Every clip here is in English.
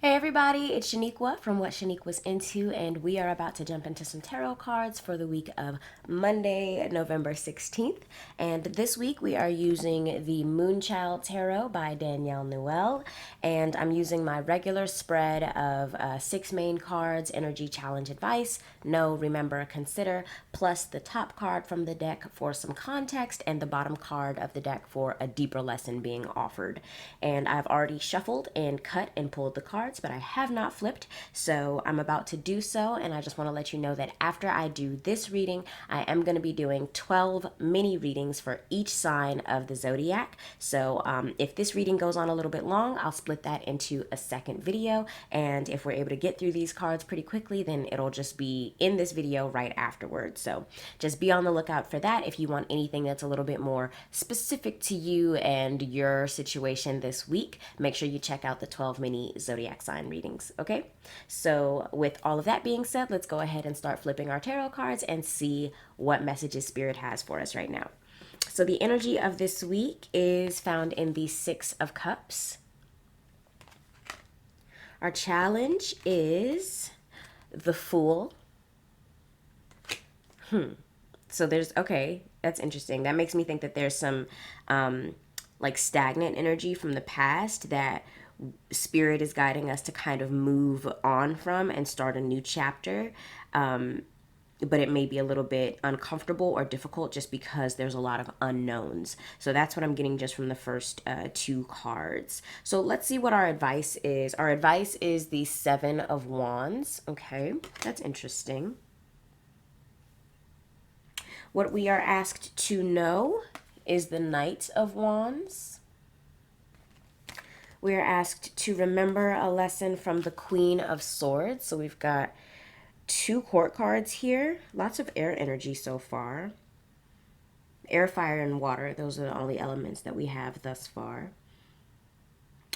Hey everybody, it's Shaniqua from What Shaniqua's Into, and we are about to jump into some tarot cards for the week of Monday, November 16th. And this week we are using the Moonchild Tarot by Danielle Newell, and I'm using my regular spread of 6 main cards, Energy Challenge Advice, Know, Remember, Consider, plus the top card from the deck for some context, and the bottom card of the deck for a deeper lesson being offered. And I've already shuffled and cut and pulled the cards, but I have not flipped, so I'm about to do so. And I just want to let you know that after I do this reading, I am going to be doing 12 mini readings for each sign of the zodiac. So if this reading goes on a little bit long, I'll split that into a second video, and if we're able to get through these cards pretty quickly, then it'll just be in this video right afterwards. So just be on the lookout for that if you want anything that's a little bit more specific to you and your situation this week. Make sure you check out the 12 mini zodiac sign readings, okay? So with all of that being said, let's go ahead and start flipping our tarot cards and see what messages Spirit has for us right now. So the energy of this week is found in the Six of Cups. Our challenge is the Fool. So there's, okay, that's interesting. That makes me think that there's some like stagnant energy from the past that Spirit is guiding us to kind of move on from and start a new chapter. But it may be a little bit uncomfortable or difficult just because there's a lot of unknowns. So that's what I'm getting just from the first two cards. So let's see what our advice is. Our advice is the Seven of Wands. Okay, that's interesting. What we are asked to know is the Knight of Wands. We are asked to remember a lesson from the Queen of Swords. So we've got two court cards here. Lots of air energy so far. Air, fire, and water. Those are the only elements that we have thus far.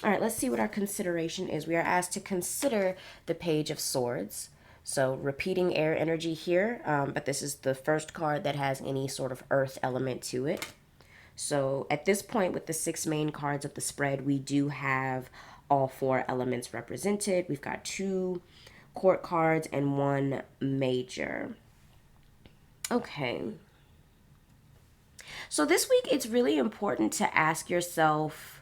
All right, let's see what our consideration is. We are asked to consider the Page of Swords. So repeating air energy here, but this is the first card that has any sort of earth element to it. So at this point with the 6 main cards of the spread, we do have all 4 elements represented. We've got 2 court cards and 1 major. Okay. So this week it's really important to ask yourself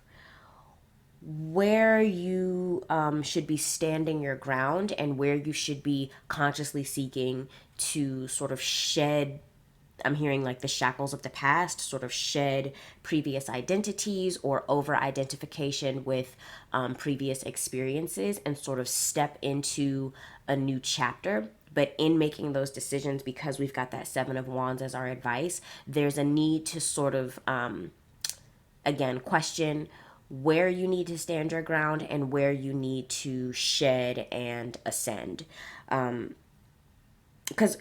where you should be standing your ground and where you should be consciously seeking to sort of shed, I'm hearing like the shackles of the past, sort of shed previous identities or over identification with previous experiences and sort of step into a new chapter. But in making those decisions, because we've got that Seven of Wands as our advice, there's a need to sort of, again, question where you need to stand your ground and where you need to shed and ascend. Because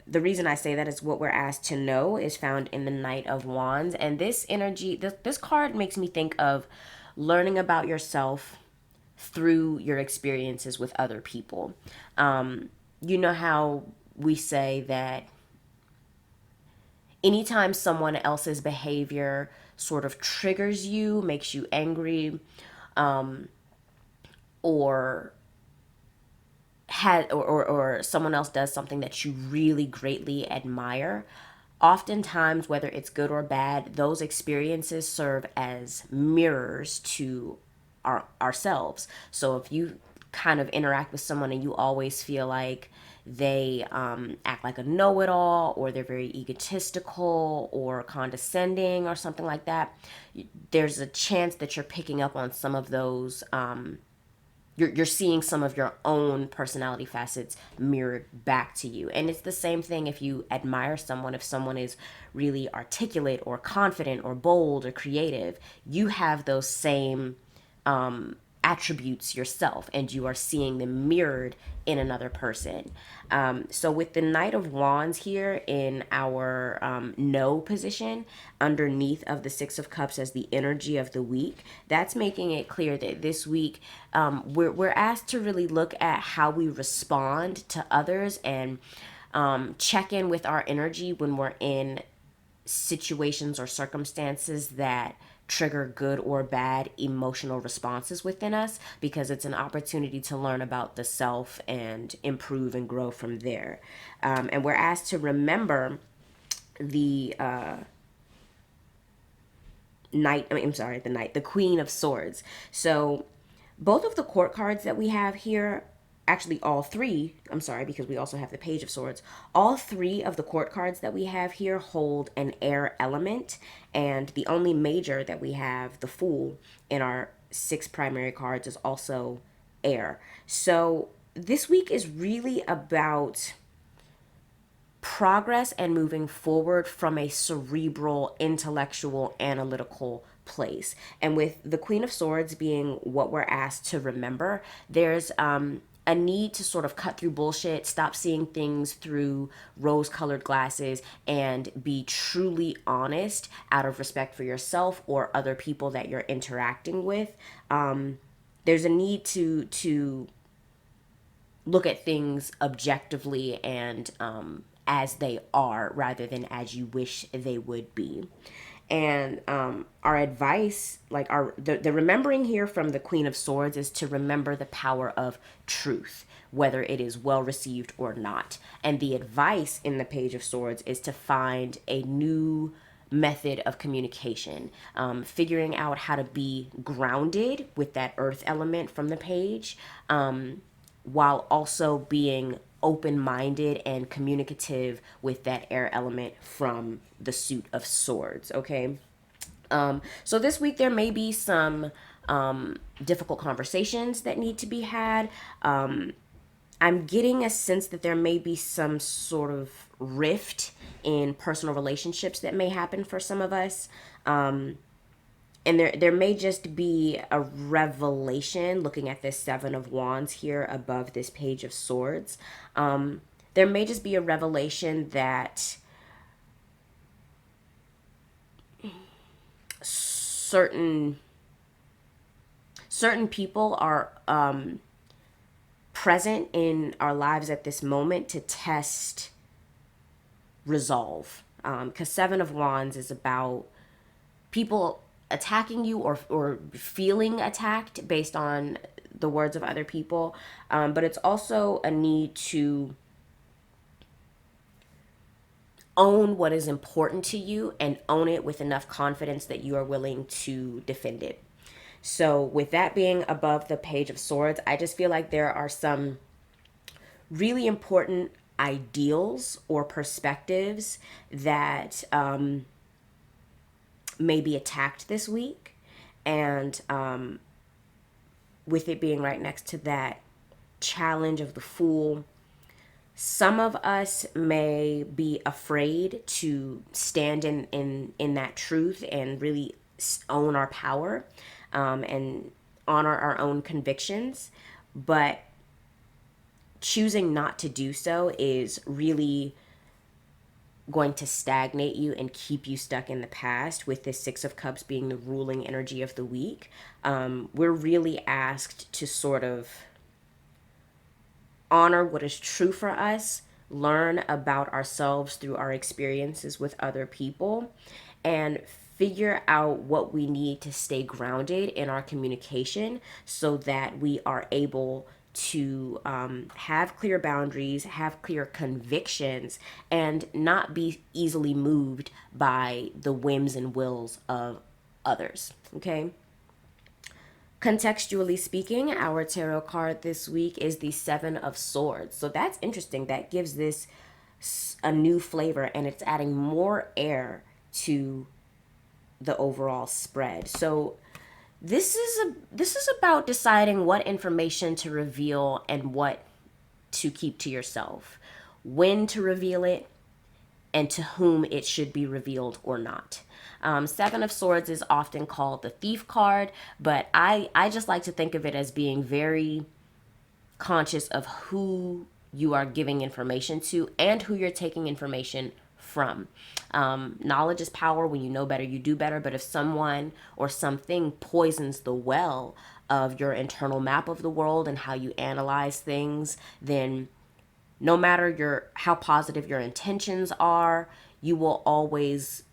the reason I say that is what we're asked to know is found in the Knight of Wands. And this energy, this card makes me think of learning about yourself through your experiences with other people. You know how we say that anytime someone else's behavior sort of triggers you, makes you angry, or or someone else does something that you really greatly admire, oftentimes, whether it's good or bad, those experiences serve as mirrors to ourselves. So if you kind of interact with someone and you always feel like they act like a know-it-all, or they're very egotistical or condescending or something like that, there's a chance that you're picking up on some of those, you're seeing some of your own personality facets mirrored back to you. And it's the same thing if you admire someone. If someone is really articulate or confident or bold or creative, you have those same attributes yourself, and you are seeing them mirrored in another person. So with the Knight of Wands here in our no position underneath of the Six of Cups as the energy of the week, that's making it clear that this week we're asked to really look at how we respond to others and check in with our energy when we're in situations or circumstances that trigger good or bad emotional responses within us, because it's an opportunity to learn about the self and improve and grow from there. And we're asked to remember the the Queen of Swords. So both of the court cards that we have here, actually all three, I'm sorry, because we also have the Page of Swords. All three of the court cards that we have here hold an air element, and the only major that we have, the Fool, in our 6 primary cards is also air. So this week is really about progress and moving forward from a cerebral, intellectual, analytical place. And with the Queen of Swords being what we're asked to remember, there's a need to sort of cut through bullshit, stop seeing things through rose-colored glasses, and be truly honest out of respect for yourself or other people that you're interacting with. There's a need to look at things objectively and as they are, rather than as you wish they would be. And our advice, like the remembering here from the Queen of Swords, is to remember the power of truth, whether it is well received or not. And the advice in the Page of Swords is to find a new method of communication, figuring out how to be grounded with that earth element from the page, while also being open-minded and communicative with that air element from the suit of swords. Okay, so this week there may be some difficult conversations that need to be had. I'm getting a sense that there may be some sort of rift in personal relationships that may happen for some of us. And there may just be a revelation, looking at this 7 of Wands here above this Page of Swords. There may just be a revelation that certain people are present in our lives at this moment to test resolve. Because 7 of Wands is about people attacking you or feeling attacked based on the words of other people. But it's also a need to own what is important to you and own it with enough confidence that you are willing to defend it. So with that being above the Page of Swords, I just feel like there are some really important ideals or perspectives that may be attacked this week. And with it being right next to that challenge of the Fool, some of us may be afraid to stand in that truth and really own our power, and honor our own convictions. But choosing not to do so is really going to stagnate you and keep you stuck in the past, with this 6 of Cups being the ruling energy of the week. We're really asked to sort of honor what is true for us, learn about ourselves through our experiences with other people, and figure out what we need to stay grounded in our communication so that we are able to have clear boundaries, have clear convictions, and not be easily moved by the whims and wills of others. Okay? Contextually speaking, our tarot card this week is the 7 of Swords. So that's interesting. That gives this a new flavor, and it's adding more air to the overall spread. So this is about deciding what information to reveal and what to keep to yourself, when to reveal it, and to whom it should be revealed or not. 7 of Swords is often called the Thief card, but I just like to think of it as being very conscious of who you are giving information to and who you're taking information from. Knowledge is power. When you know better, you do better. But if someone or something poisons the well of your internal map of the world and how you analyze things, then no matter how positive your intentions are, you will always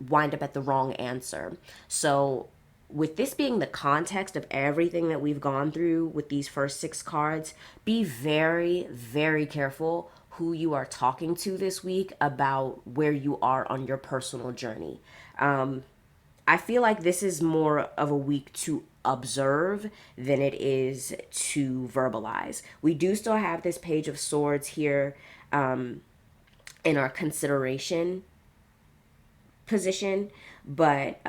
wind up at the wrong answer. So with this being the context of everything that we've gone through with these first 6 cards, be very, very careful who you are talking to this week about where you are on your personal journey. I feel like this is more of a week to observe than it is to verbalize. We do still have this Page of Swords here in our consideration position, but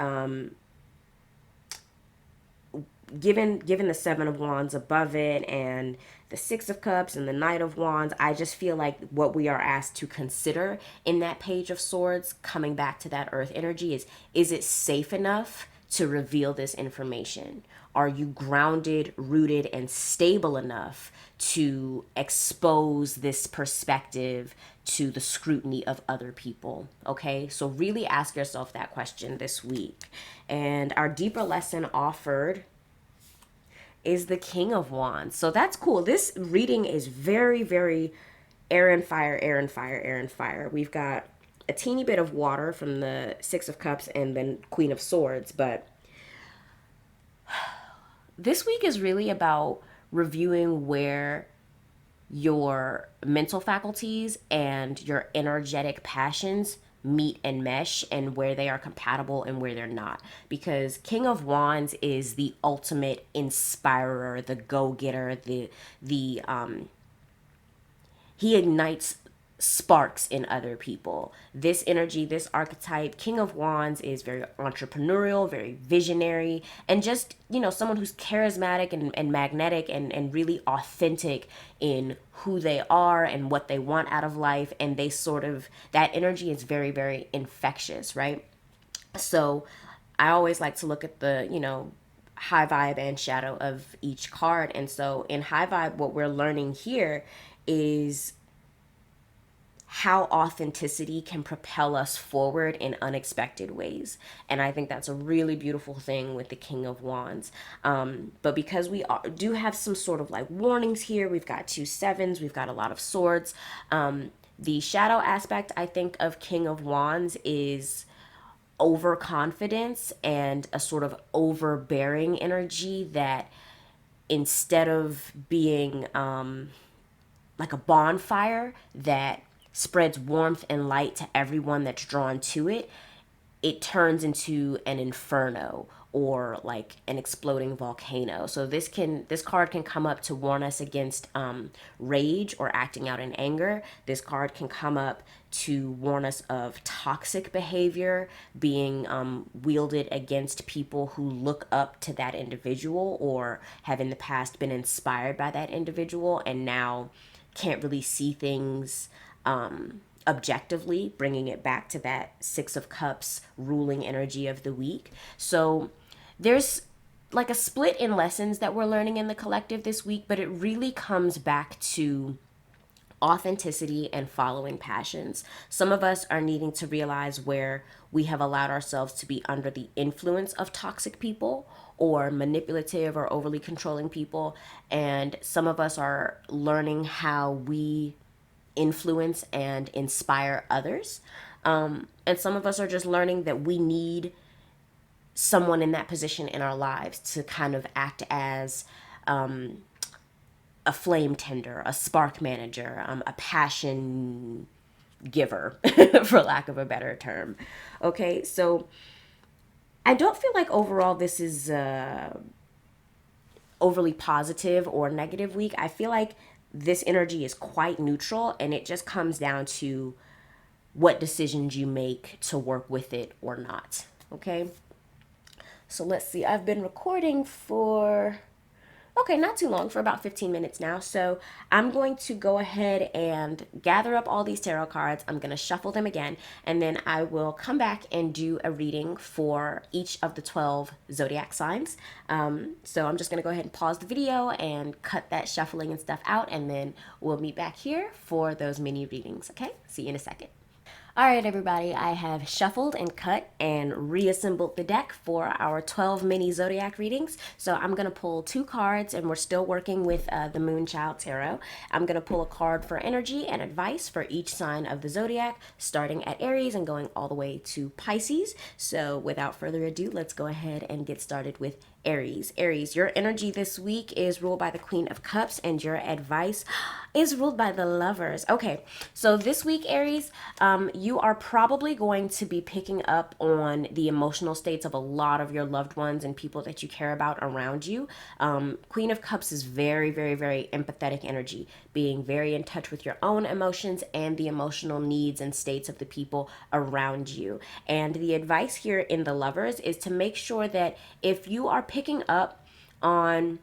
given the Seven of Wands above it and the Six of Cups and the Knight of Wands, I just feel like what we are asked to consider in that Page of Swords, coming back to that earth energy, is it safe enough to reveal this information? Are you grounded, rooted, and stable enough to expose this perspective to the scrutiny of other people? Okay, so really ask yourself that question this week. And our deeper lesson offered is the King of Wands. So that's cool. This reading is very, very air and fire, air and fire, air and fire. We've got a teeny bit of water from the Six of Cups and then Queen of Swords, but this week is really about reviewing where your mental faculties and your energetic passions meet and mesh, and where they are compatible and where they're not. Because King of Wands is the ultimate inspirer, the go-getter, he ignites sparks in other people. This energy, this archetype, King of Wands, is very entrepreneurial, very visionary, and just, someone who's charismatic and magnetic and really authentic in who they are and what they want out of life. And that energy is very, very infectious, right? So I always like to look at the, high vibe and shadow of each card. And so in high vibe, what we're learning here is how authenticity can propel us forward in unexpected ways. And I think that's a really beautiful thing with the King of Wands. But because we do have some sort of like warnings here, we've got 2 sevens, we've got a lot of swords. The shadow aspect, I think, of King of Wands is overconfidence and a sort of overbearing energy that, instead of being like a bonfire that spreads warmth and light to everyone that's drawn to it, it turns into an inferno or like an exploding volcano. So this card can come up to warn us against rage or acting out in anger. This card can come up to warn us of toxic behavior being wielded against people who look up to that individual or have in the past been inspired by that individual and now can't really see things objectively, bringing it back to that Six of Cups ruling energy of the week. So there's like a split in lessons that we're learning in the collective this week, but it really comes back to authenticity and following passions. Some of us are needing to realize where we have allowed ourselves to be under the influence of toxic people or manipulative or overly controlling people. And some of us are learning how we influence and inspire others. And some of us are just learning that we need someone in that position in our lives to kind of act as a flame tender, a spark manager, a passion giver, for lack of a better term. Okay, so I don't feel like overall this is overly positive or negative week. I feel like this energy is quite neutral, and it just comes down to what decisions you make to work with it or not. Okay, so let's see. I've been recording for not too long, for about 15 minutes now. So I'm going to go ahead and gather up all these tarot cards. I'm going to shuffle them again, and then I will come back and do a reading for each of the 12 zodiac signs. So I'm just going to go ahead and pause the video and cut that shuffling and stuff out, and then we'll meet back here for those mini readings. Okay, see you in a second. All right, everybody, I have shuffled and cut and reassembled the deck for our 12 mini zodiac readings. So I'm going to pull 2 cards, and we're still working with the Moonchild Tarot. I'm going to pull a card for energy and advice for each sign of the zodiac, starting at Aries and going all the way to Pisces. So without further ado, let's go ahead and get started with Aries. Aries, your energy this week is ruled by the Queen of Cups, and your advice is ruled by the Lovers. Okay, so this week, Aries, you are probably going to be picking up on the emotional states of a lot of your loved ones and people that you care about around you. Queen of Cups is very, very, very empathetic energy, being very in touch with your own emotions and the emotional needs and states of the people around you. And the advice here in the Lovers is to make sure that if you are picking up on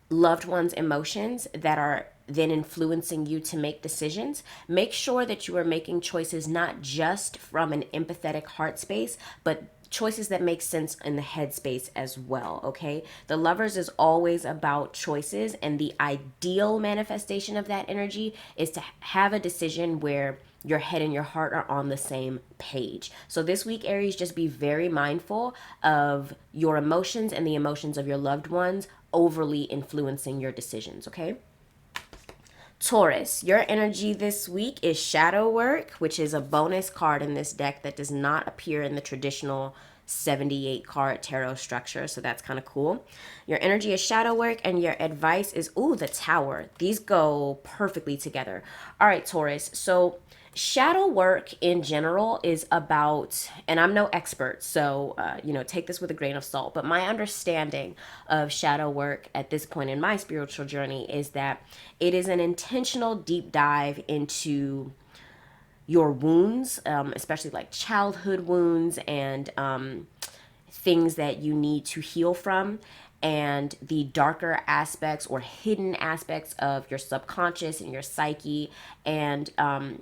loved ones' emotions that are then influencing you to make decisions, make sure that you are making choices not just from an empathetic heart space, but choices that make sense in the head space as well, okay? The Lovers is always about choices, and the ideal manifestation of that energy is to have a decision where your head and your heart are on the same page. So this week, Aries, just be very mindful of your emotions and the emotions of your loved ones overly influencing your decisions, okay? Taurus, your energy this week is shadow work, which is a bonus card in this deck that does not appear in the traditional 78 card tarot structure. So that's kind of cool. Your energy is shadow work, and your advice is, ooh, the Tower. These go perfectly together. All right, Taurus. So shadow work in general is about, and I'm no expert, so take this with a grain of salt, but my understanding of shadow work at this point in my spiritual journey is that it is an intentional deep dive into your wounds, especially like childhood wounds and things that you need to heal from, and the darker aspects or hidden aspects of your subconscious and your psyche, and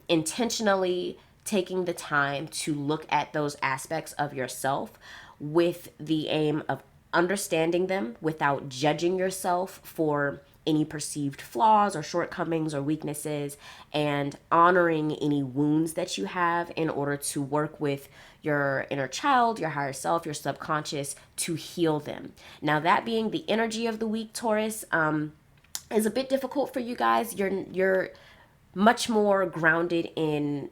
intentionally taking the time to look at those aspects of yourself with the aim of understanding them without judging yourself for any perceived flaws or shortcomings or weaknesses, and honoring any wounds that you have in order to work with your inner child, your higher self, your subconscious to heal them. Now, that being the energy of the week, Taurus, is a bit difficult for you guys. You're much more grounded in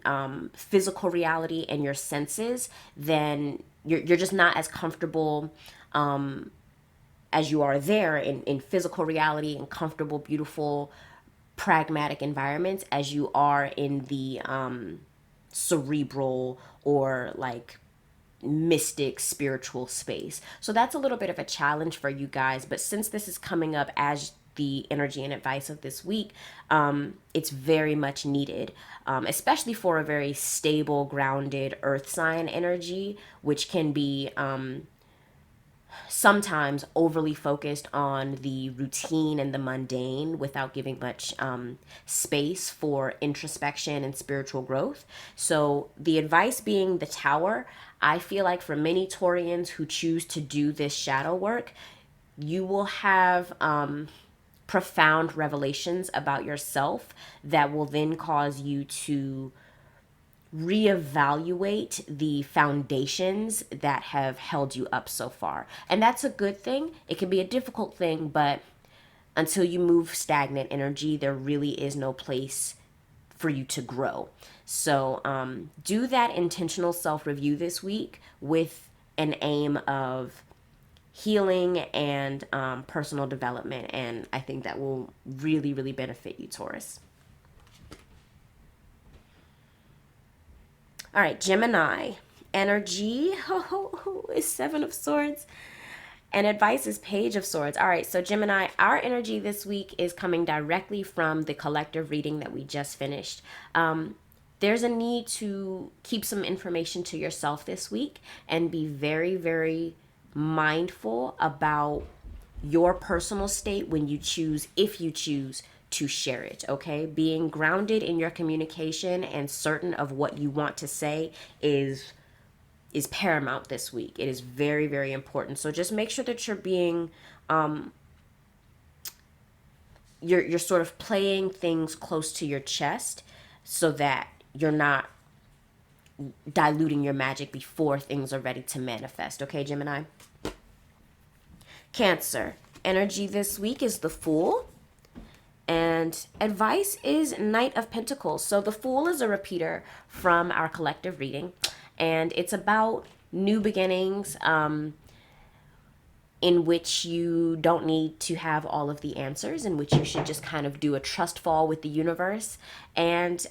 physical reality and your senses than you're just not as comfortable as you are there in physical reality and comfortable, beautiful, pragmatic environments as you are in the cerebral or like mystic spiritual space. So that's a little bit of a challenge for you guys. But since this is coming up as the energy and advice of this week, it's very much needed, especially for a very stable, grounded earth sign energy, which can be sometimes overly focused on the routine and the mundane without giving much space for introspection and spiritual growth. So the advice being the Tower, I feel like for many Taurians who choose to do this shadow work, you will have profound revelations about yourself that will then cause you to reevaluate the foundations that have held you up so far. And that's a good thing. It can be a difficult thing, but until you move stagnant energy, there really is no place for you to grow. So do that intentional self-review this week with an aim of healing and personal development. And I think that will really, really benefit you, Taurus. All right, Gemini. Energy is Seven of Swords. And advice is Page of Swords. All right, so Gemini, our energy this week is coming directly from the collective reading that we just finished. There's a need to keep some information to yourself this week and be very, very mindful about your personal state when you choose, if you choose to share it, okay? Being grounded in your communication and certain of what you want to say is paramount this week. It is very, very important. So just make sure that you're being you're sort of playing things close to your chest so that you're not diluting your magic before things are ready to manifest. Okay, Gemini? Cancer. Energy this week is the Fool. And advice is Knight of Pentacles. So the Fool is a repeater from our collective reading. And it's about new beginnings, in which you don't need to have all of the answers, in which you should just kind of do a trust fall with the universe. And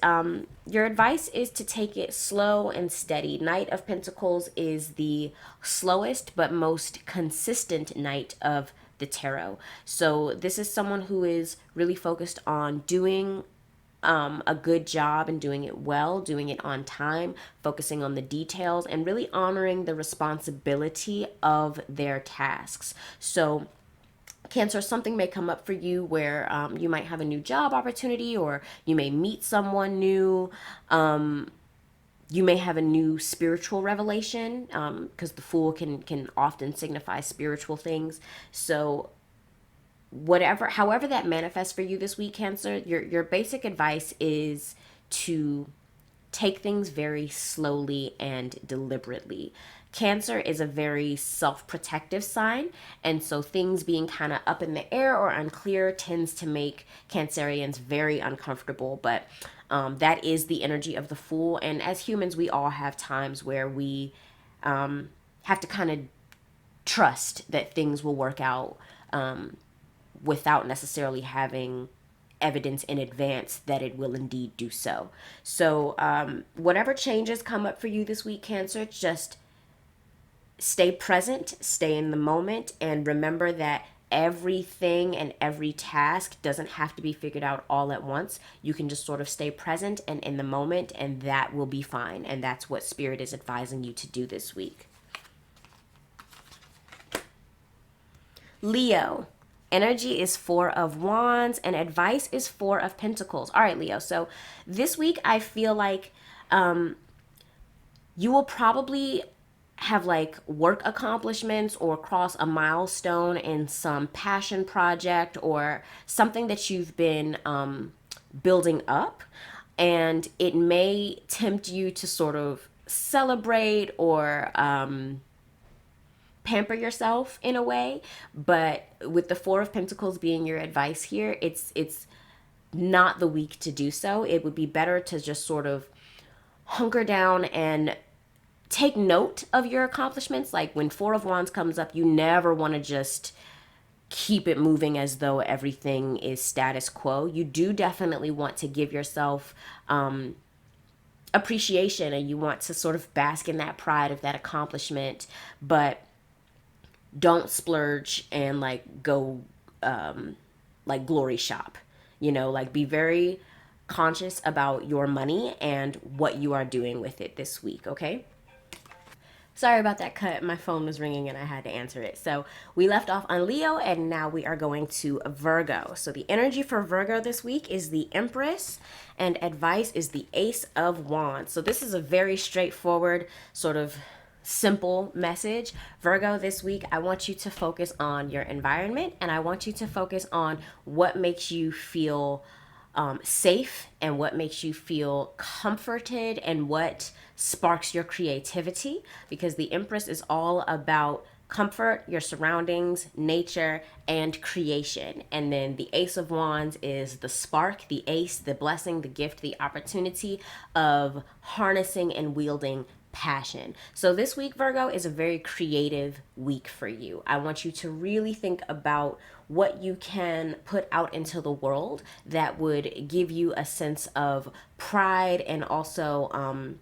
your advice is to take it slow and steady. Knight of Pentacles is the slowest but most consistent knight of the tarot. So this is someone who is really focused on doing a good job and doing it well, doing it on time, focusing on the details, and really honoring the responsibility of their tasks. So Cancer, something may come up for you where you might have a new job opportunity, or you may meet someone new. You may have a new spiritual revelation, because the Fool can often signify spiritual things. So however that manifests for you this week, Cancer, your basic advice is to take things very slowly and deliberately. Cancer is a very self-protective sign, and so things being kind of up in the air or unclear tends to make Cancerians very uncomfortable. But that is the energy of the Fool, and as humans, we all have times where we have to kind of trust that things will work out, without necessarily having evidence in advance that it will indeed do so. So whatever changes come up for you this week, Cancer, just stay present, stay in the moment, and remember that everything and every task doesn't have to be figured out all at once. You can just sort of stay present and in the moment, and that will be fine. And that's what Spirit is advising you to do this week. Leo. Energy is Four of Wands, and advice is Four of Pentacles. All right, Leo. So this week, I feel like you will probably have like work accomplishments or cross a milestone in some passion project or something that you've been building up. And it may tempt you to sort of celebrate or pamper yourself in a way, but with the Four of Pentacles being your advice here, it's not the week to do so. It would be better to just sort of hunker down and take note of your accomplishments. Like when Four of Wands comes up, you never want to just keep it moving as though everything is status quo. You do definitely want to give yourself appreciation, and you want to sort of bask in that pride of that accomplishment, but don't splurge and like go like glory shop, like be very conscious about your money and what you are doing with it this week. Okay. Sorry about that cut. My phone was ringing and I had to answer it. So we left off on Leo, and now we are going to Virgo. So the energy for Virgo this week is the Empress, and advice is the Ace of Wands. So this is a very straightforward, sort of simple message. Virgo, this week, I want you to focus on your environment, and I want you to focus on what makes you feel safe and what makes you feel comforted and what sparks your creativity, because the Empress is all about comfort, your surroundings, nature, and creation. And then the Ace of Wands is the spark, the ace, the blessing, the gift, the opportunity of harnessing and wielding passion. So this week, Virgo, is a very creative week for you. I want you to really think about what you can put out into the world that would give you a sense of pride and also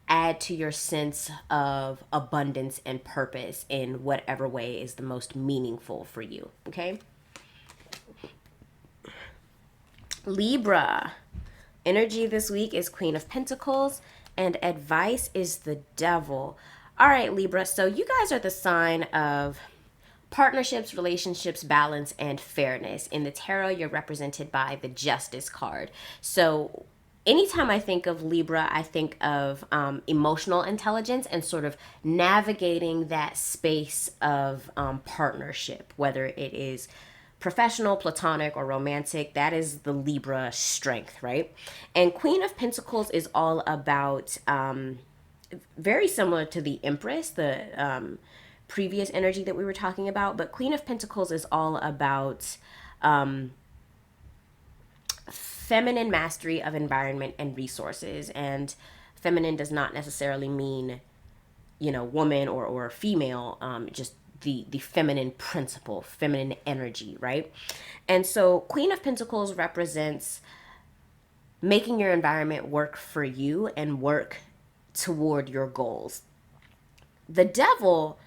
add to your sense of abundance and purpose in whatever way is the most meaningful for you. Okay? Libra. Energy this week is Queen of Pentacles, and advice is the Devil. All right, Libra. So you guys are the sign of partnerships, relationships, balance, and fairness. In the tarot, you're represented by the Justice card. So anytime I think of Libra, I think of emotional intelligence and sort of navigating that space of partnership, whether it is professional, platonic, or romantic. That is the Libra strength, right? And Queen of Pentacles is all about, very similar to the Empress, the previous energy that we were talking about, but Queen of Pentacles is all about feminine mastery of environment and resources. And feminine does not necessarily mean, woman or female, just the feminine principle, feminine energy, right? And so Queen of Pentacles represents making your environment work for you and work toward your goals. The Devil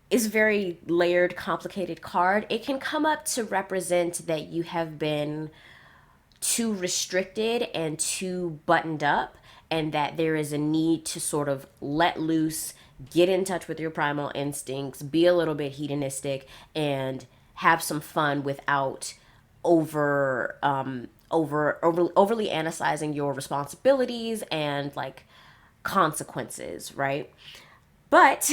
is very layered, complicated card. It can come up to represent that you have been too restricted and too buttoned up, and that there is a need to sort of let loose, get in touch with your primal instincts, be a little bit hedonistic, and have some fun without overly analyzing your responsibilities and like consequences, right? But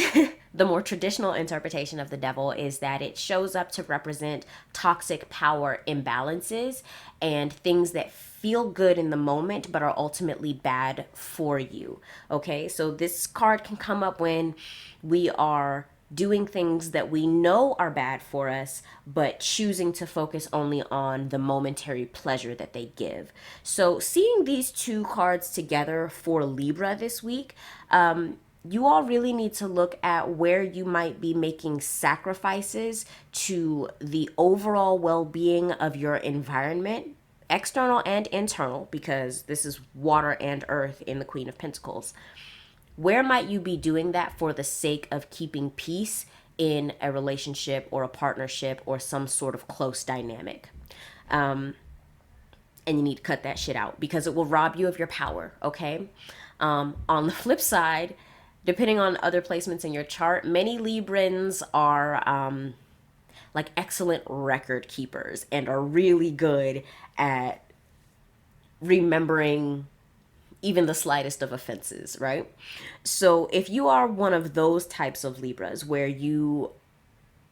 the more traditional interpretation of the Devil is that it shows up to represent toxic power imbalances and things that feel good in the moment but are ultimately bad for you. Okay, so this card can come up when we are doing things that we know are bad for us, but choosing to focus only on the momentary pleasure that they give. So seeing these two cards together for Libra this week, you all really need to look at where you might be making sacrifices to the overall well-being of your environment, external and internal, because this is water and earth in the Queen of Pentacles. Where might you be doing that for the sake of keeping peace in a relationship or a partnership or some sort of close dynamic? And you need to cut that shit out because it will rob you of your power, okay? On the flip side, depending on other placements in your chart, many Librans are like excellent record keepers and are really good at remembering even the slightest of offenses, right? So if you are one of those types of Libras where you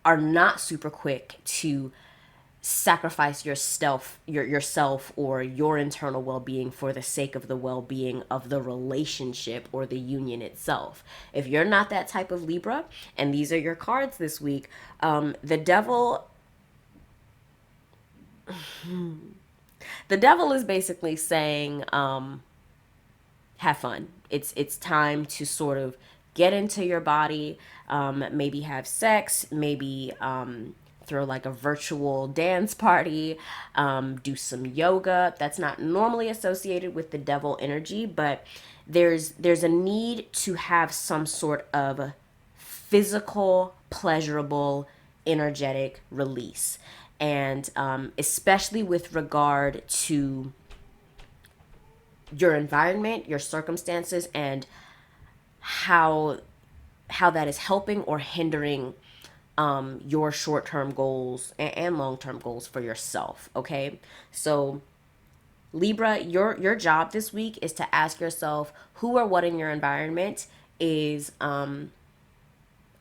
are not super quick to sacrifice yourself or your internal well-being for the sake of the well-being of the relationship or the union itself, if you're not that type of Libra and these are your cards this week, the devil is basically saying, have fun. It's time to sort of get into your body, maybe have sex, maybe throw like a virtual dance party, do some yoga. That's not normally associated with the devil energy, but there's a need to have some sort of physical, pleasurable, energetic release. And especially with regard to your environment, your circumstances, and how that is helping or hindering your short-term goals and long-term goals for yourself. Okay, so Libra, your job this week is to ask yourself who or what in your environment is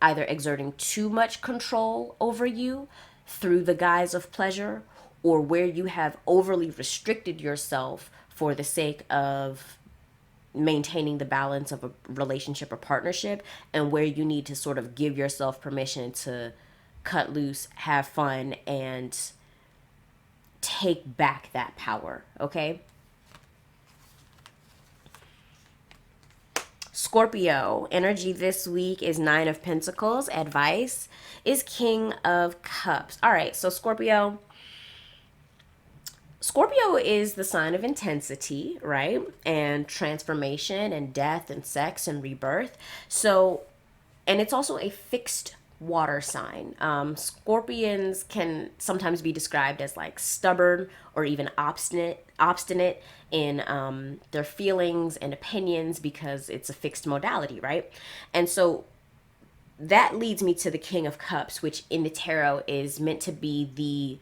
either exerting too much control over you through the guise of pleasure, or where you have overly restricted yourself for the sake of maintaining the balance of a relationship or partnership, and where you need to sort of give yourself permission to cut loose, have fun, and take back that power, okay? Scorpio, energy this week is Nine of Pentacles. Advice is King of Cups. All right, so Scorpio is the sign of intensity, right? And transformation and death and sex and rebirth. So, and it's also a fixed water sign. Scorpions can sometimes be described as like stubborn or even obstinate in their feelings and opinions because it's a fixed modality, right? And so that leads me to the King of Cups, which in the tarot is meant to be the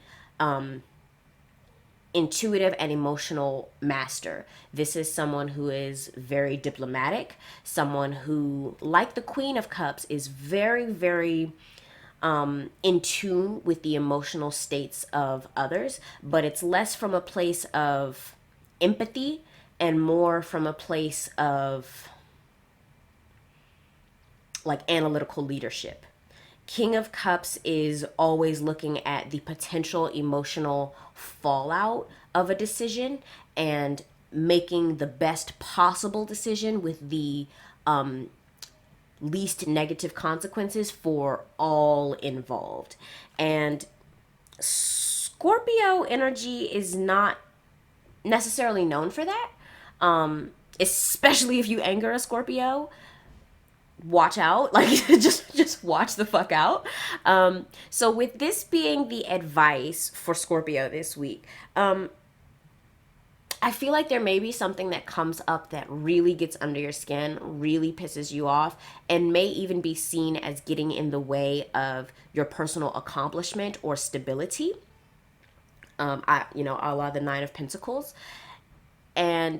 intuitive and emotional master. This is someone who is very diplomatic, someone who, like the Queen of Cups, is very, very in tune with the emotional states of others, but it's less from a place of empathy and more from a place of like analytical leadership. King of Cups is always looking at the potential emotional fallout of a decision and making the best possible decision with the least negative consequences for all involved. And Scorpio energy is not necessarily known for that, especially if you anger a Scorpio. Watch out, like just watch the fuck out. So with this being the advice for Scorpio this week, I feel like there may be something that comes up that really gets under your skin, really pisses you off, and may even be seen as getting in the way of your personal accomplishment or stability. A la the Nine of Pentacles. And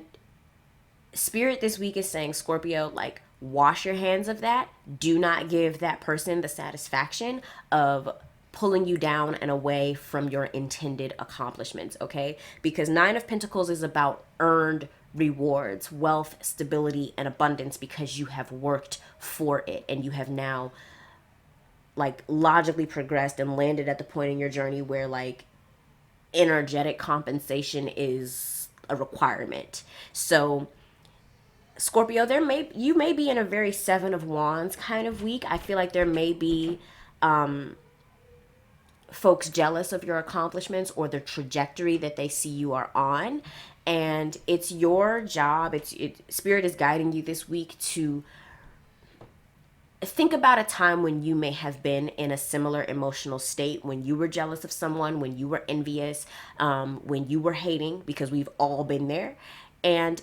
Spirit this week is saying, Scorpio, like, wash your hands of that. Do not give that person the satisfaction of pulling you down and away from your intended accomplishments, okay? Because Nine of Pentacles is about earned rewards, wealth, stability, and abundance because you have worked for it and you have now like logically progressed and landed at the point in your journey where like energetic compensation is a requirement. So Scorpio, you may be in a very Seven of Wands kind of week. I feel like there may be folks jealous of your accomplishments or the trajectory that they see you are on, and it's your job. Spirit is guiding you this week to think about a time when you may have been in a similar emotional state, when you were jealous of someone, when you were envious, when you were hating, because we've all been there. And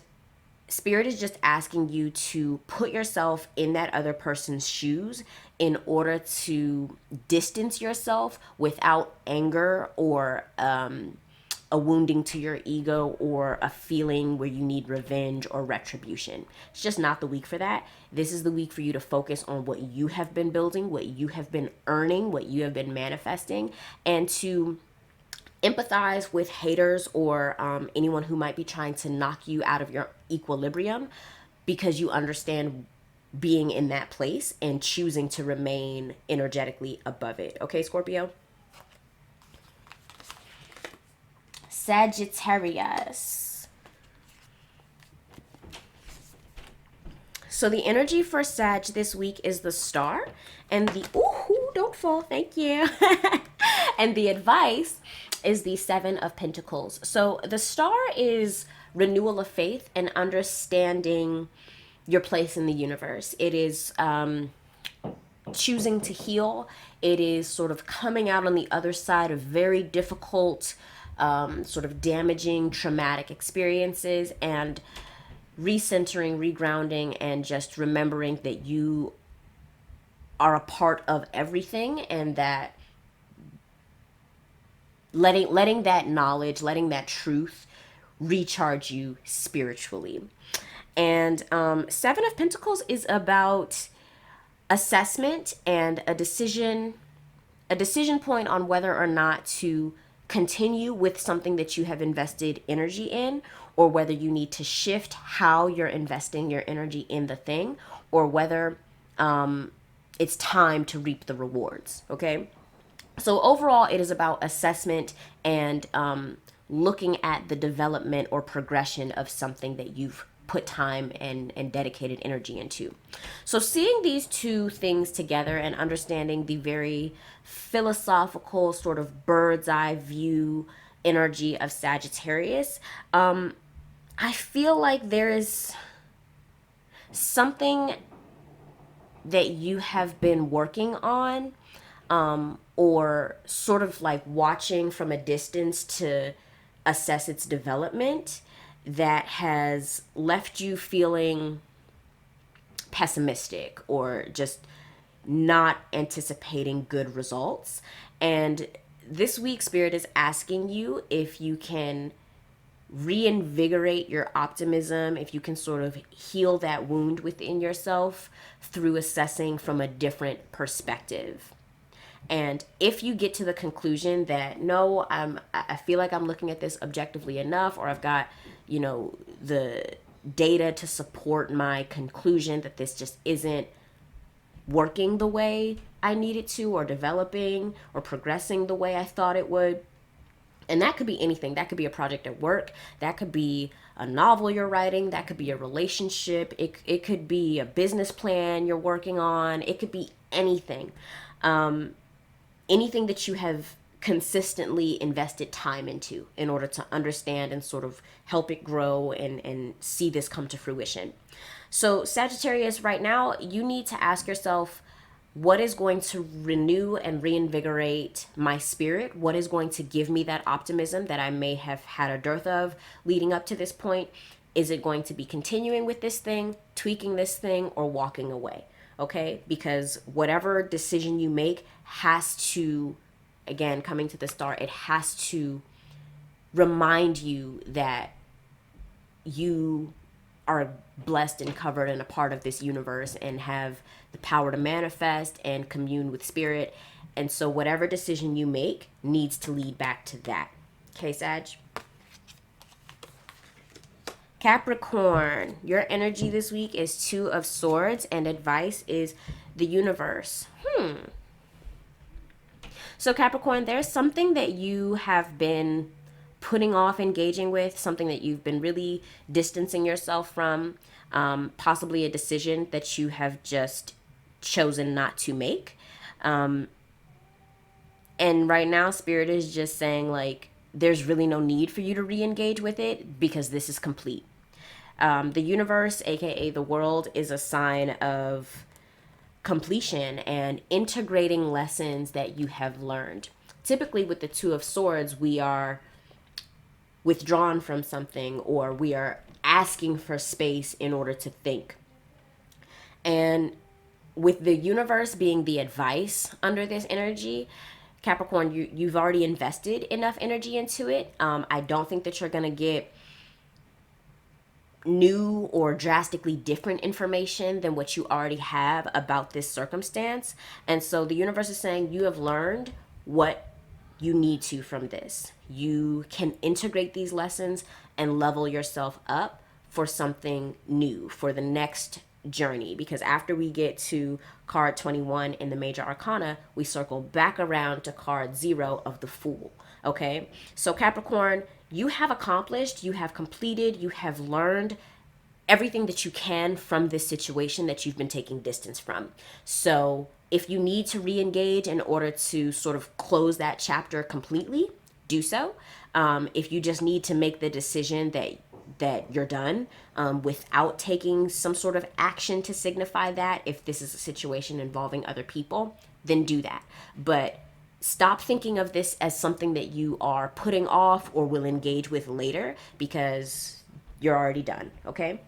Spirit is just asking you to put yourself in that other person's shoes in order to distance yourself without anger or a wounding to your ego or a feeling where you need revenge or retribution. It's just not the week for that. This is the week for you to focus on what you have been building, what you have been earning, what you have been manifesting, and to empathize with haters or anyone who might be trying to knock you out of your equilibrium, because you understand being in that place and choosing to remain energetically above it. Okay, Scorpio? Sagittarius. So the energy for Sag this week is the Star, and the don't fall, thank you. And the advice is the Seven of Pentacles. So the Star is renewal of faith and understanding your place in the universe. It is choosing to heal. It is sort of coming out on the other side of very difficult, sort of damaging, traumatic experiences and recentering, regrounding, and just remembering that you are a part of everything, and that letting that knowledge, letting that truth recharge you spiritually. And Seven of Pentacles is about assessment and a decision point on whether or not to continue with something that you have invested energy in, or whether you need to shift how you're investing your energy in the thing, or whether it's time to reap the rewards. Okay. So overall, it is about assessment and looking at the development or progression of something that you've put time and dedicated energy into. So seeing these two things together and understanding the very philosophical sort of bird's eye view energy of Sagittarius, I feel like there is something that you have been working on, or sort of like watching from a distance to assess its development, that has left you feeling pessimistic or just not anticipating good results. And this week, Spirit is asking you if you can reinvigorate your optimism, if you can sort of heal that wound within yourself through assessing from a different perspective. And if you get to the conclusion that no, I feel like I'm looking at this objectively enough, or I've got, the data to support my conclusion that this just isn't working the way I need it to, or developing or progressing the way I thought it would. And that could be anything. That could be a project at work. That could be a novel you're writing. That could be a relationship. It could be a business plan you're working on. It could be anything. Anything that you have consistently invested time into in order to understand and sort of help it grow and see this come to fruition. So Sagittarius, right now, you need to ask yourself, what is going to renew and reinvigorate my spirit? What is going to give me that optimism that I may have had a dearth of leading up to this point? Is it going to be continuing with this thing, tweaking this thing, or walking away? Okay, because whatever decision you make has to, again, coming to the star, it has to remind you that you are blessed and covered and a part of this universe and have the power to manifest and commune with spirit. And so whatever decision you make needs to lead back to that. Okay, Sag? Capricorn, your energy this week is 2 of Swords, and advice is the universe. So Capricorn, there's something that you have been putting off engaging with, something that you've been really distancing yourself from, possibly a decision that you have just chosen not to make. And right now, Spirit is just saying, like, there's really no need for you to re-engage with it because this is complete. The universe, aka the world, is a sign of completion and integrating lessons that you have learned. Typically with the 2 of Swords, we are withdrawn from something, or we are asking for space in order to think. And with the universe being the advice under this energy, Capricorn, you've already invested enough energy into it. I don't think that you're going to get new or drastically different information than what you already have about this circumstance. And so the universe is saying you have learned what you need to from this. You can integrate these lessons and level yourself up for something new, for the next journey. Because after we get to card 21 in the major arcana, we circle back around to card 0 of the Fool. Okay, so Capricorn, you have accomplished, you have completed, you have learned everything that you can from this situation that you've been taking distance from. So if you need to re-engage in order to sort of close that chapter completely, do so. If you just need to make the decision that you're done without taking some sort of action to signify that, if this is a situation involving other people, then do that. But stop thinking of this as something that you are putting off or will engage with later, because you're already done, okay?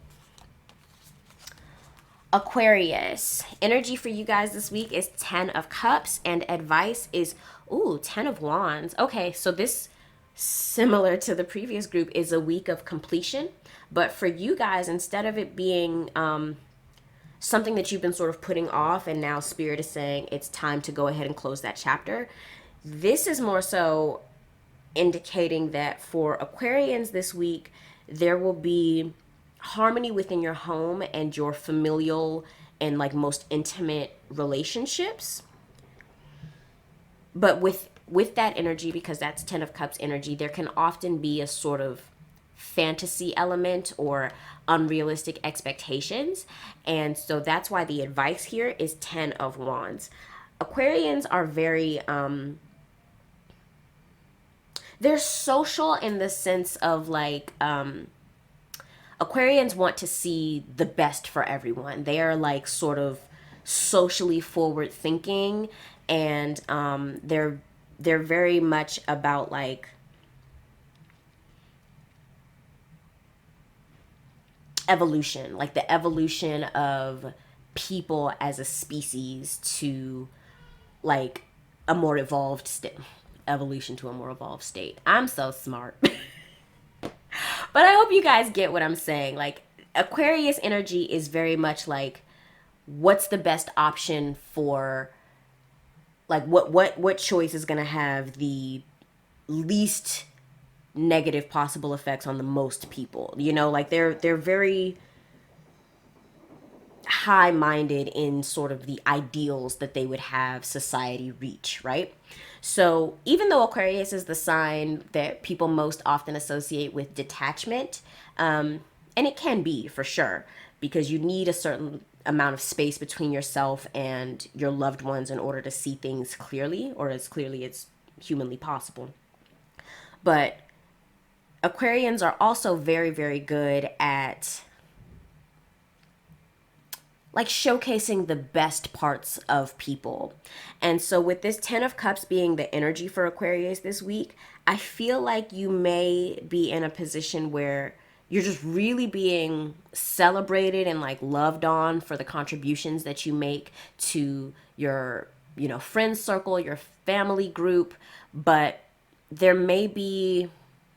Aquarius, energy for you guys this week is 10 of Cups, and advice is, 10 of Wands. Okay, so this, similar to the previous group, is a week of completion. But for you guys, instead of it being something that you've been sort of putting off, and now Spirit is saying it's time to go ahead and close that chapter, this is more so indicating that for Aquarians this week, there will be harmony within your home and your familial and like most intimate relationships. But with that energy, because that's 10 of Cups energy, there can often be a sort of fantasy element or unrealistic expectations. And so that's why the advice here is 10 of Wands. Aquarians are very they're social in the sense of like Aquarians want to see the best for everyone. They are like sort of socially forward thinking, and they're very much about like evolution, like the evolution of people as a species to like a more evolved state. Evolution to a more evolved state. I'm so smart. But I hope you guys get what I'm saying. Like, Aquarius energy is very much like, what's the best option for like what choice is going to have the least negative possible effects on the most people. You know, like they're very high minded in sort of the ideals that they would have society reach, right? So even though Aquarius is the sign that people most often associate with detachment, and it can be for sure, because you need a certain amount of space between yourself and your loved ones in order to see things clearly, or as clearly as humanly possible. But Aquarians are also very, very good at like showcasing the best parts of people. And so with this 10 of cups being the energy for Aquarius this week, I feel like you may be in a position where you're just really being celebrated and like loved on for the contributions that you make to your, you know, friend circle, your family group, but there may be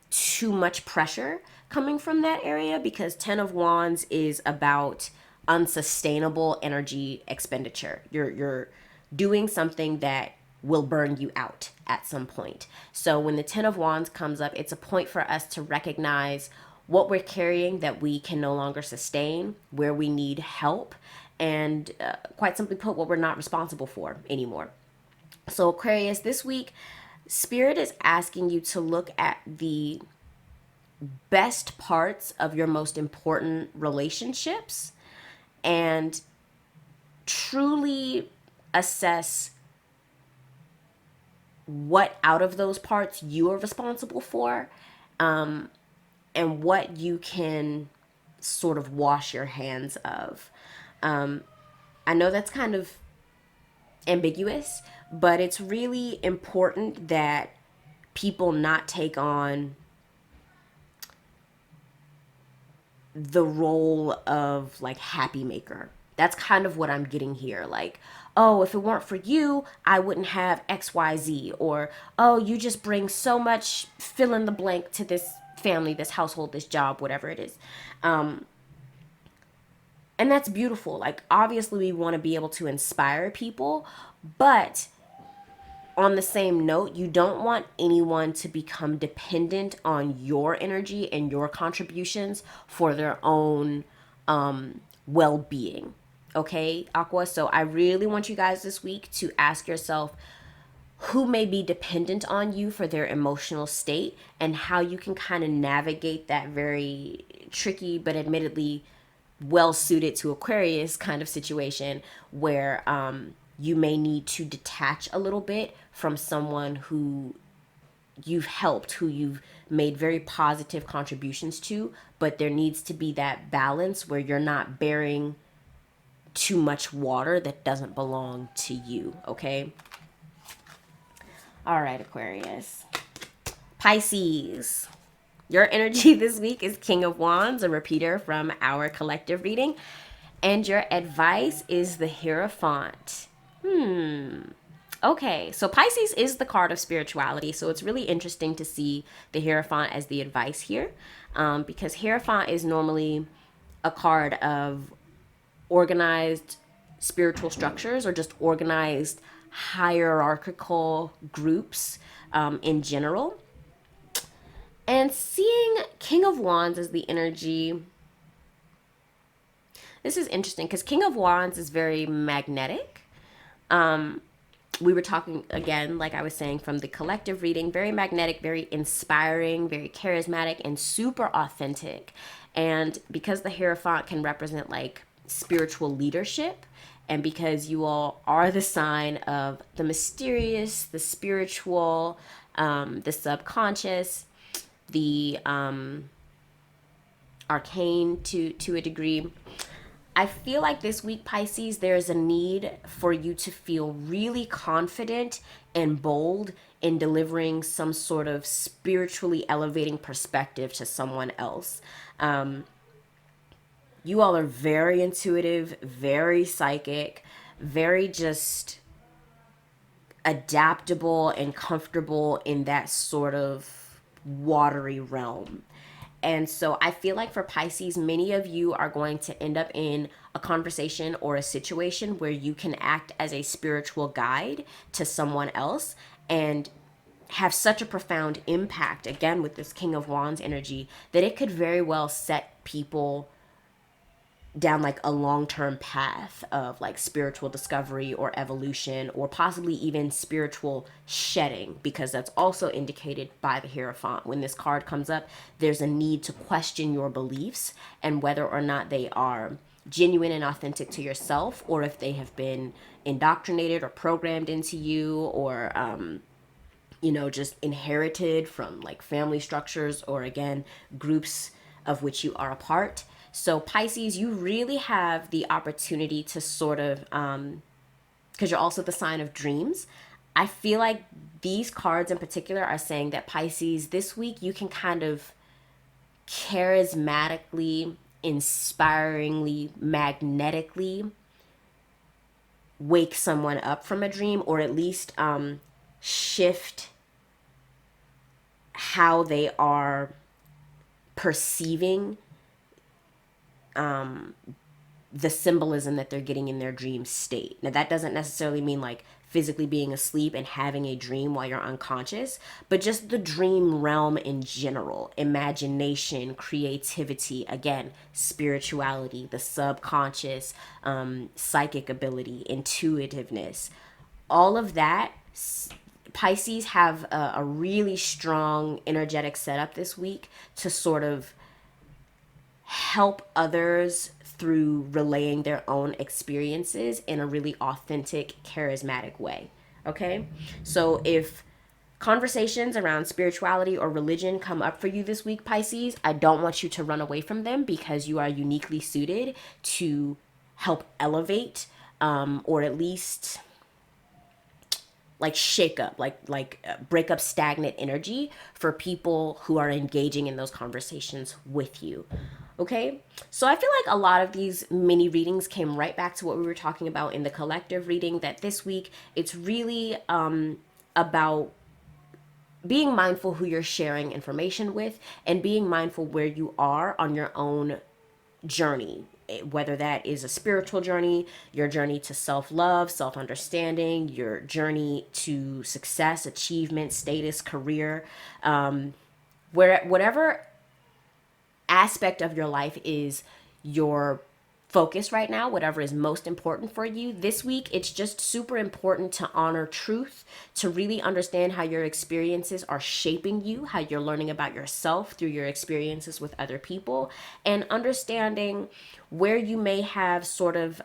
too much pressure coming from that area, because 10 of wands is about unsustainable energy expenditure. You're doing something that will burn you out at some point. So when the 10 of wands comes up, it's a point for us to recognize what we're carrying that we can no longer sustain, where we need help, and quite simply put, what we're not responsible for anymore. So Aquarius, this week, Spirit is asking you to look at the best parts of your most important relationships and truly assess what out of those parts you are responsible for, and what you can sort of wash your hands of. I know that's kind of ambiguous, but it's really important that people not take on the role of like happy maker. That's kind of what I'm getting here. Like, oh, if it weren't for you, I wouldn't have XYZ. Or, oh, you just bring so much fill in the blank to this family, this household, this job, whatever it is. And that's beautiful. Like, obviously, we want to be able to inspire people, but on the same note, you don't want anyone to become dependent on your energy and your contributions for their own well-being. Okay, Aqua? So I really want you guys this week to ask yourself who may be dependent on you for their emotional state, and how you can kind of navigate that very tricky but admittedly well suited to Aquarius kind of situation, where you may need to detach a little bit from someone who you've helped, who you've made very positive contributions to, but there needs to be that balance where you're not bearing too much water that doesn't belong to you, okay? All right, Aquarius. Pisces. Your energy this week is King of Wands, a repeater from our collective reading. And your advice is the Hierophant. Okay, so Pisces is the card of spirituality, so it's really interesting to see the Hierophant as the advice here, because Hierophant is normally a card of organized spiritual structures, or just organized hierarchical groups in general. And seeing King of Wands as the energy, this is interesting because King of Wands is very magnetic. We were talking again, like I was saying, from the collective reading, very magnetic, very inspiring, very charismatic, and super authentic. And because the Hierophant can represent like spiritual leadership, and because you all are the sign of the mysterious, the spiritual, the subconscious, the arcane to a degree, I feel like this week, Pisces, there's a need for you to feel really confident and bold in delivering some sort of spiritually elevating perspective to someone else. You all are very intuitive, very psychic, very just adaptable and comfortable in that sort of watery realm. And so I feel like for Pisces, many of you are going to end up in a conversation or a situation where you can act as a spiritual guide to someone else and have such a profound impact, again, with this King of Wands energy, that it could very well set people down like a long-term path of like spiritual discovery or evolution, or possibly even spiritual shedding, because that's also indicated by the Hierophant. When this card comes up, there's a need to question your beliefs and whether or not they are genuine and authentic to yourself, or if they have been indoctrinated or programmed into you, or just inherited from like family structures, or again, groups of which you are a part. So Pisces, you really have the opportunity to sort of, because you're also the sign of dreams. I feel like these cards in particular are saying that Pisces, this week you can kind of charismatically, inspiringly, magnetically wake someone up from a dream, or at least shift how they are perceiving the symbolism that they're getting in their dream state. Now, that doesn't necessarily mean like physically being asleep and having a dream while you're unconscious, but just the dream realm in general. Imagination, creativity, again, spirituality, the subconscious, psychic ability, intuitiveness, all of that. Pisces have a really strong energetic setup this week to sort of help others through relaying their own experiences in a really authentic, charismatic way. Okay? So if conversations around spirituality or religion come up for you this week, Pisces, I don't want you to run away from them, because you are uniquely suited to help elevate, or at least like shake up, like break up stagnant energy for people who are engaging in those conversations with you. Okay, so I feel like a lot of these mini readings came right back to what we were talking about in the collective reading, that this week it's really about being mindful who you're sharing information with, and being mindful where you are on your own journey, whether that is a spiritual journey, your journey to self-love, self-understanding, your journey to success, achievement, status, career, whatever aspect of your life is your focus right now, whatever is most important for you this week, it's just super important to honor truth, to really understand how your experiences are shaping you, how you're learning about yourself through your experiences with other people, and understanding where you may have sort of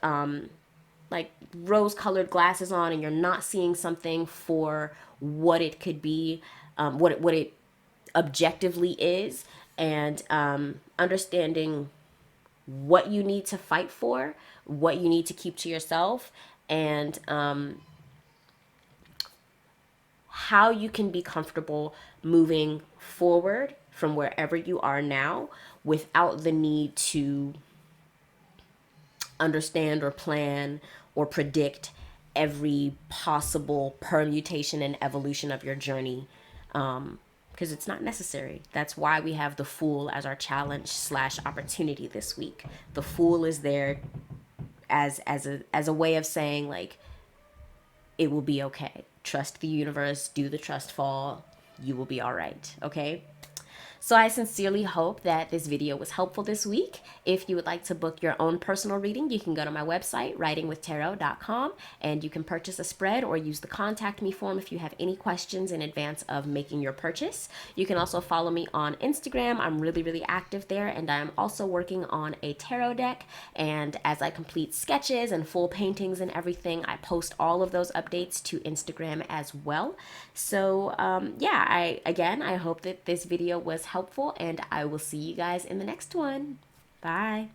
like rose-colored glasses on, and you're not seeing something for what it could be, what it objectively is, and understanding what you need to fight for, what you need to keep to yourself, and how you can be comfortable moving forward from wherever you are now without the need to understand or plan or predict every possible permutation and evolution of your journey, because it's not necessary. That's why we have the Fool as our challenge / opportunity this week. The Fool is there as a way of saying, like, it will be okay. Trust the universe, do the trust fall. You will be all right, okay? So I sincerely hope that this video was helpful this week. If you would like to book your own personal reading, you can go to my website, writingwithtarot.com, and you can purchase a spread or use the contact me form if you have any questions in advance of making your purchase. You can also follow me on Instagram. I'm really active there, and I'm also working on a tarot deck. And as I complete sketches and full paintings and everything, I post all of those updates to Instagram as well. So yeah, I hope that this video was helpful, and I will see you guys in the next one. Bye.